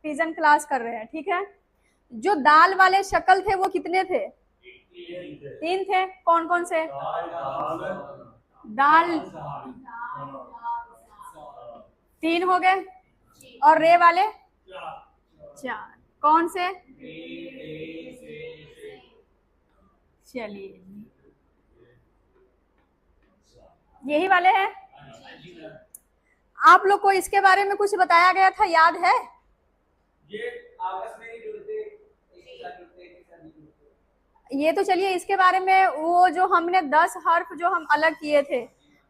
Division class कर रहे हैं, ठीक है। जो दाल वाले शक्ल थे वो कितने थे? 3 थे। कौन कौन से? दाल 3 हो गए, और रे वाले 4। कौन से? चलिए, यही वाले हैं। आप लोग को इसके बारे में कुछ बताया गया था, याद है? ये आपस में नहीं जुड़ते, ये तो चलिए, इसके बारे में वो जो हमने 10 हर्फ जो हम अलग किए थे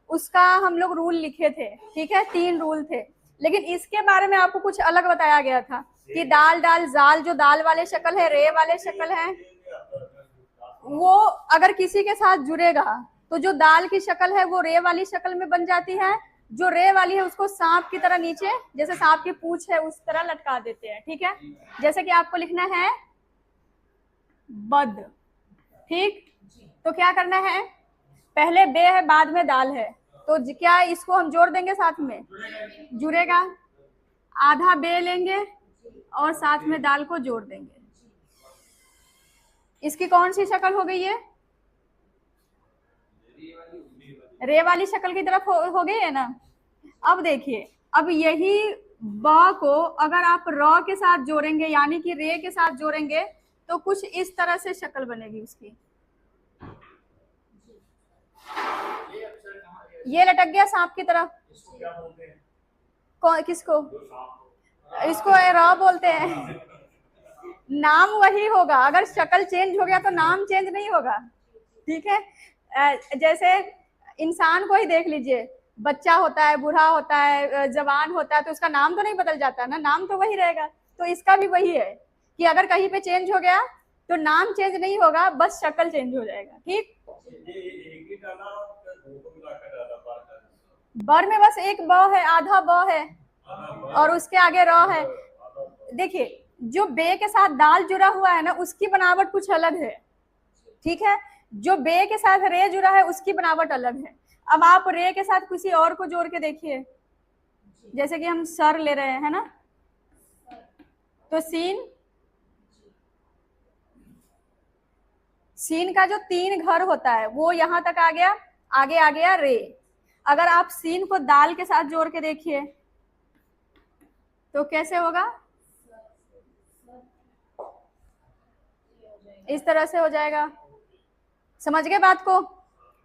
उसका हम लोग रूल लिखे थे, ठीक है, 3 रूल थे। लेकिन इसके बारे में आपको कुछ अलग बताया गया था कि दाल डाल जाल जो दाल वाले शक्ल है, रे वाले शक्ल है, वो अगर किसी के साथ जुड़ेगा तो जो दाल की शक्ल है वो रे वाली शक्ल में बन जाती है, जो रे वाली है उसको सांप की तरह नीचे, जैसे सांप की पूंछ है उस तरह लटका देते हैं, ठीक है। जैसे कि आपको लिखना है बद, ठीक। तो क्या करना है, पहले बे है बाद में दाल है, तो क्या इसको हम जोड़ देंगे साथ में? जुड़ेगा। आधा बे लेंगे और साथ में दाल को जोड़ देंगे। इसकी कौन सी शक्ल हो गई है? रे वाली शक्ल की तरफ हो गई है ना। अब देखिए, अब यही ब को अगर आप र के साथ जोड़ेंगे यानी कि रे के साथ जोड़ेंगे तो कुछ इस तरह से शक्ल बनेगी उसकी। ये लटक गया सांप की तरफ। किसको? इसको र बोलते हैं। नाम वही होगा, अगर शक्ल चेंज हो गया तो नाम चेंज नहीं होगा, ठीक है। जैसे इंसान को ही देख लीजिए, बच्चा होता है, बूढ़ा होता है, जवान होता है, तो उसका नाम तो नहीं बदल जाता ना, नाम तो वही रहेगा। तो इसका भी वही है कि अगर कहीं पे चेंज हो गया तो नाम चेंज नहीं होगा, बस शक्ल चेंज हो जाएगा, ठीक। बर में बस एक ब है, आधा ब है और उसके आगे र है। देखिए, जो बे के साथ दाल जुड़ा हुआ है ना उसकी बनावट कुछ अलग है, ठीक है। जो बे के साथ रे जुड़ा है उसकी बनावट अलग है। अब आप रे के साथ किसी और को जोड़ के देखिए, जैसे कि हम सर ले रहे हैं ना, तो सीन, सीन का जो 3 घर होता है वो यहां तक आ गया, आगे आ गया रे। अगर आप सीन को दाल के साथ जोड़ के देखिए तो कैसे होगा? इस तरह से हो जाएगा। समझ गए बात को?